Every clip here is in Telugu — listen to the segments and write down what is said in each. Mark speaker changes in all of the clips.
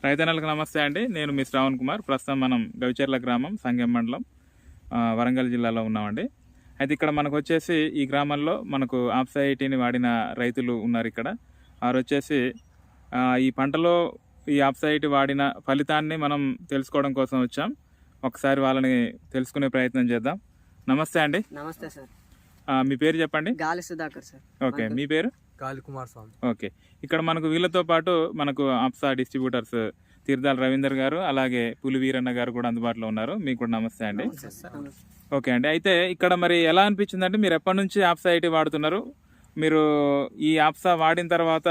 Speaker 1: రైతన్నలకు నమస్తే అండి. నేను మీ శ్రావణ్ కుమార్. ప్రస్తుతం మనం గవిచర్ల గ్రామం, సంగెం మండలం, వరంగల్ జిల్లాలో ఉన్నామండి. అయితే ఇక్కడ మనకు వచ్చేసి ఈ గ్రామంలో మనకు ఆప్సైటీని వాడిన రైతులు ఉన్నారు. ఇక్కడ వారు వచ్చేసి ఈ పంటలో ఈ ఆప్సైటీ వాడిన ఫలితాన్ని మనం తెలుసుకోవడం కోసం వచ్చాం. ఒకసారి వాళ్ళని తెలుసుకునే ప్రయత్నం చేద్దాం. నమస్తే అండి.
Speaker 2: నమస్తే సార్.
Speaker 1: మీ పేరు చెప్పండి.
Speaker 2: గాలి సుధాకర్ సార్.
Speaker 1: ఓకే, మీ పేరు?
Speaker 3: గాలి కుమార్ స్వామి.
Speaker 1: ఓకే, ఇక్కడ మనకు వీళ్ళతో పాటు మనకు ఆప్సా డిస్ట్రిబ్యూటర్స్ తీర్థాల రవీందర్ గారు, అలాగే పులి వీరన్న గారు కూడా అందుబాటులో ఉన్నారు. మీకు కూడా నమస్తే అండి. ఓకే అండి, అయితే ఇక్కడ మరి ఎలా అనిపించింది అంటే, మీరు ఎప్పటి నుంచి ఆప్సా ఐటీ వాడుతున్నారు? మీరు ఈ ఆప్సా వాడిన తర్వాత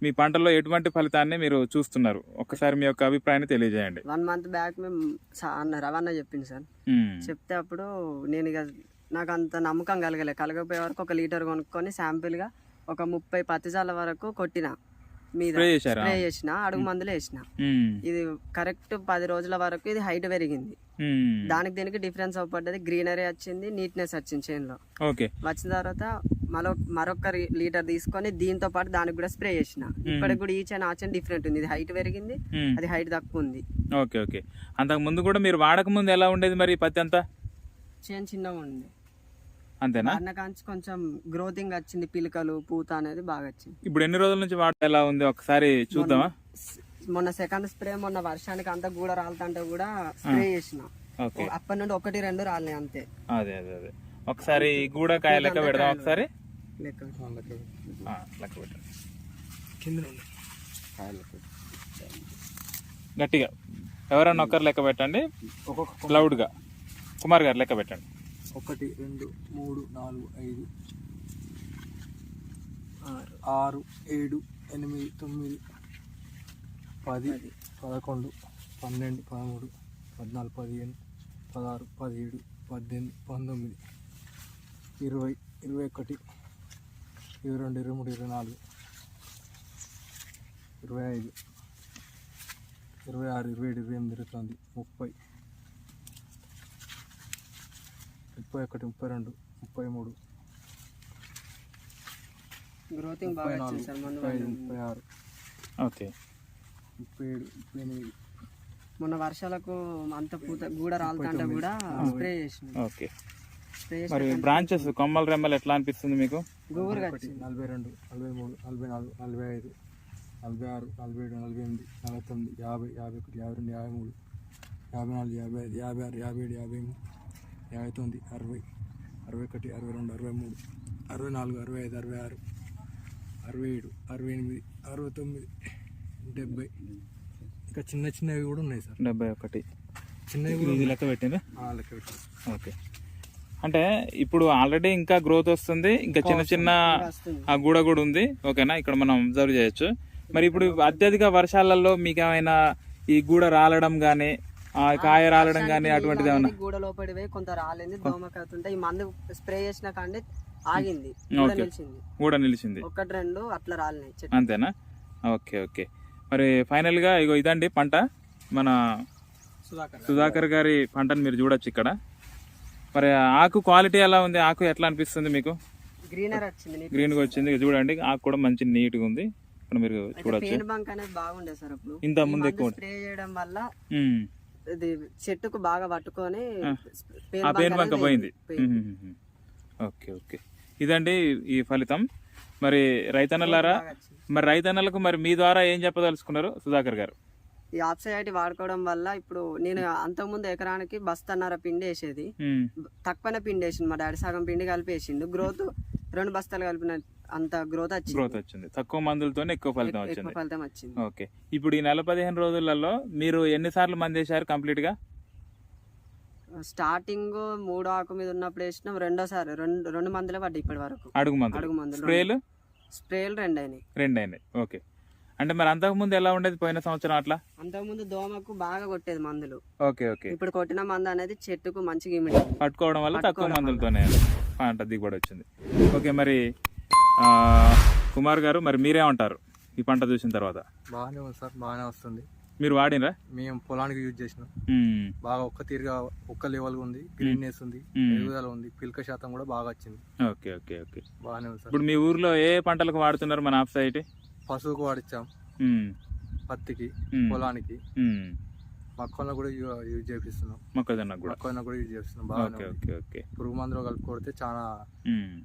Speaker 1: మీ పంటలో ఎటువంటి ఫలితాన్ని మీరు చూస్తున్నారు? ఒక్కసారి మీ యొక్క అభిప్రాయాన్ని తెలియజేయండి.
Speaker 2: 1 month బ్యాక్ మేము రవాణా చెప్పింది సార్. చెప్తే అప్పుడు నేను ఇక నాకు అంత నమ్మకం కలగపోయే వరకు 1 లీటర్ కొనుక్కొని శాంపిల్గా ఒక 30 పత్తిజాల వరకు కొట్టిన మీద స్ప్రే చేసిన, అడుగు మందులు వేసిన. ఇది కరెక్ట్ 10 రోజుల వరకు ఇది హైట్ పెరిగింది. దానికి దీనికి డిఫరెన్స్ అవ్వబడ్డది. గ్రీనరీ వచ్చింది, నీట్నెస్ వచ్చింది చేనులో. వచ్చిన తర్వాత మరొక లీటర్ తీసుకొని దీంతో పాటు దానికి కూడా స్ప్రే చేసిన. ఇప్పటికి కూడా ఈ చేను ఆ చేను డిఫరెంట్ ఉంది. ఇది హైట్ పెరిగింది, అది హైట్ తక్కువ ఉంది.
Speaker 1: ఓకే ఓకే, అంతకు ముందు కూడా మీరు వాడక ముందు ఎలా ఉండేది మరి పత్తి అంతా?
Speaker 2: చేను చిన్నగా ఉంది
Speaker 1: అంతేనా?
Speaker 2: అన్నకాంచి కొంచెం గ్రోతింగ్ వచ్చింది, పిలకలు పూత అనేది బాగా వచ్చింది.
Speaker 1: ఇప్పుడు ఎన్ని రోజుల నుంచి వాడ ఎలా ఉంది ఒకసారి చూద్దామా?
Speaker 2: మొన్న సెకండ్ స్ప్రే, మొన్న వర్షానికి అంతా గూడ రాలుతుంటే కూడా స్ప్రే చేసిన. అప్పటి నుండి 1-2 రాలినాయి అంతే.
Speaker 1: అదే అదే అదే, ఒకసారి గూడ కాయ లెక్క పెడదాం. ఒకసారి
Speaker 2: లెక్క
Speaker 1: పెట్టండి గట్టిగా. ఎవరన్నా ఒక్కరు లెక్క పెట్టండి, లౌడ్ గా. కుమార్ గారు లెక్క పెట్టండి.
Speaker 3: 1 2 3 4 5 6 7 8 9 10 11 12 13 14 15 16 17 18 19 20 21 22 23 24 25 26 27 28 29 30 31 32 33
Speaker 2: గ్రోతింగ్ బాగా వచ్చింది సార్.
Speaker 3: 36
Speaker 1: ఓకే
Speaker 3: 37 38
Speaker 2: మొన్న వర్షాలకు అంత పూత గూడ రాలుతుంటే కూడా స్ప్రే చేసిన.
Speaker 1: ఓకే, మరి బ్రాంచెస్ కొమ్మల రెమ్మలు ఎట్లా అనిపిస్తుంది మీకు?
Speaker 3: 42 43 44 45 46 47 48 49 50 51 52 53 54 55 56 57 58 59 60 61 62 63 64 65 66 67 68 70 ఇంకా చిన్నవి కూడా ఉన్నాయి సార్.
Speaker 1: 71
Speaker 3: చిన్నవి
Speaker 1: లెక్క పెట్టిందా?
Speaker 3: లెక్క పెట్టింది.
Speaker 1: ఓకే, అంటే ఇప్పుడు ఆల్రెడీ ఇంకా గ్రోత్ వస్తుంది, ఇంకా చిన్న ఆ గూడ కూడా ఉంది. ఓకేనా, ఇక్కడ మనం అబ్జర్వ్ చేయొచ్చు. మరి ఇప్పుడు అత్యధిక వర్షాలలో మీకు ఏమైనా ఈ గూడ రాలడం గానీ, కాయ రాలడం గానీ అటువంటిది ఏమన్నా?
Speaker 2: గూడ లోపడి పోయి కొంత రాలింది, దోమకవుతుంటే ఈ మందు స్ప్రే చేసిన కానీ ఆగింది,
Speaker 1: గూడ నిలిచింది.
Speaker 2: 1-2 అట్లా రాలినాయి.
Speaker 1: అంతేనా? ఓకే ఓకే, మరి ఫైనల్ గా ఇగో ఇదండి పంట. మన సుధాకర్ గారి పంటను మీరు చూడొచ్చు ఇక్కడ. మరి ఆకు క్వాలిటీ ఎలా ఉంది? ఆకు ఎట్లా అనిపిస్తుంది మీకు?
Speaker 2: గ్రీనరీ వచ్చింది,
Speaker 1: గ్రీన్ గా వచ్చింది. చూడండి, ఆకు కూడా మంచి నీట్ గా ఉంది. ఇక్కడ మీరు చూడొచ్చు. ఇంత ముందు ఎక్కువ
Speaker 2: స్ప్రే చేయడం వల్ల ఇది చెట్టుకు బాగా పట్టుకొని
Speaker 1: ఆ పేను బంక పోయింది. ఓకే ఓకే, ఇదండి ఈ ఫలితం. మరి రైతన్నలారా, మరి రైతన్నలకు మరి మీ ద్వారా ఏం చెప్పదలుచుకున్నారు సుధాకర్ గారు?
Speaker 2: ఈ ఆప్సైటీ వాడుకోవడం వల్ల ఇప్పుడు నేను అంతకుముందు ఎకరానికి బస్తాన్నర పిండి వేసేది, తక్కువనే పిండి వేసింది. మా డాడీ సగం పిండి కలిపి వేసిండు. గ్రోత్ 2 బస్తాలు కలిపిన అంత గ్రోత్ వచ్చింది.
Speaker 1: తక్కువ మందులతోనే ఎక్కువ ఫలితం వచ్చింది. ఓకే, ఇప్పుడు ఈ 15 రోజులలో మీరు ఎన్నిసార్లు మంది వేసారు కంప్లీట్ గా?
Speaker 2: స్టార్టింగ్ 3 ఆకు మీద ఉన్నప్పుడు వేసినాం. రెండోసారి 2 మందులే పడ్డాయి ఇప్పటి వరకు.
Speaker 1: అడుగు మందులు స్ప్రేలు
Speaker 2: 2 అయినాయి.
Speaker 1: ఓకే, అంటే మరి అంతకు ముందు ఎలా ఉండేది పోయిన సంవత్సరం? అట్లా
Speaker 2: అంతకుముందు దోమకు బాగా కొట్టేది మందులు.
Speaker 1: ఓకే ఓకే,
Speaker 2: ఇప్పుడు కొట్టిన మందు అనేది చెట్టుకు మంచిగా ఇమిడి
Speaker 1: పట్టుకోవడం వల్ల తక్కువ మందులతోనే పంట దిగుబడి వచ్చింది. ఓకే, మరి కుమార్ గారు, మరి మీరేమంటారు ఈ పంట చూసిన తర్వాత?
Speaker 3: బాగానే ఉంది సార్, బాగానే వస్తుంది.
Speaker 1: మీరు వాడినరా?
Speaker 3: మేము పొలానికి యూజ్ చేసినాం. బాగా ఒక్క తీరుగా ఒక్క లెవెల్ ఉంది, గ్రీన్నెస్ ఉంది, ఎదుగుదల ఉంది, పిల్క శాతం కూడా బాగా వచ్చింది.
Speaker 1: ఓకే ఓకే ఓకే,
Speaker 3: బాగానే ఉంది సార్.
Speaker 1: ఇప్పుడు మీ ఊర్లో ఏ పంటలకు వాడుతున్నారు మన ఆప్సైటీ?
Speaker 3: పశువుకు వాడిచ్చాం, పత్తికి,
Speaker 1: ఉమ్.
Speaker 3: పొలానికి,
Speaker 1: ఉమ్.
Speaker 3: మొక్కలను కూడా యూజ్ చేపిస్తున్నాం.
Speaker 1: మొక్కజొన్న కూడా
Speaker 3: మొక్కలను కూడా యూజ్ చేస్తున్నాం. బాగా
Speaker 1: ఓకే ఓకే ఓకే
Speaker 3: పురుగు మందులు కలిపి కొడితే చాలా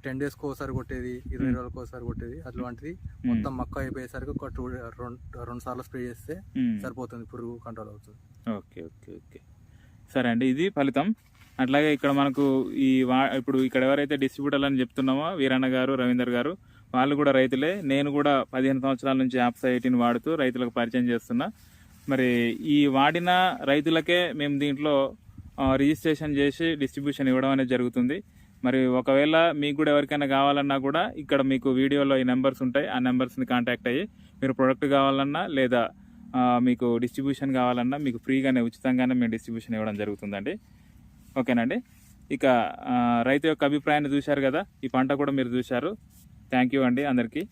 Speaker 3: 10 డేస్కి ఒకసారి కొట్టేది, 20 రోజులకు ఒకసారి కొట్టేది, అట్లాంటిది మొత్తం మొక్క అయిపోయేసరికి ఒక 2 సార్లు స్ప్రే చేస్తే సరిపోతుంది, పురుగు కంట్రోల్ అవుతుంది.
Speaker 1: ఓకే ఓకే ఓకే సరే అండి, ఇది ఫలితం. అట్లాగే ఇక్కడ మనకు ఇప్పుడు ఇక్కడ ఎవరైతే డిస్ట్రిబ్యూటర్లు అని చెప్తున్నామో వీరన్న గారు, రవీందర్ గారు, వాళ్ళు కూడా రైతులే. నేను కూడా 15 సంవత్సరాల నుంచి ఆప్సైటీని వాడుతూ రైతులకు పరిచయం చేస్తున్నా. మరి ఈ వాడిన రైతులకే మేము దీంట్లో రిజిస్ట్రేషన్ చేసి డిస్ట్రిబ్యూషన్ ఇవ్వడం అనేది జరుగుతుంది. మరి ఒకవేళ మీకు కూడా ఎవరికైనా కావాలన్నా కూడా ఇక్కడ మీకు వీడియోలో ఈ నెంబర్స్ ఉంటాయి, ఆ నెంబర్స్ని కాంటాక్ట్ అయ్యి మీరు ప్రొడక్ట్ కావాలన్నా లేదా మీకు డిస్ట్రిబ్యూషన్ కావాలన్నా మీకు ఫ్రీగానే ఉచితంగానే మేము డిస్ట్రిబ్యూషన్ ఇవ్వడం జరుగుతుందండి. ఓకేనండి. ఇక రైతు యొక్క అభిప్రాయాన్ని చూశారు కదా, ఈ పంట కూడా మీరు చూశారు. థ్యాంక్ యూ అండి అందరికీ.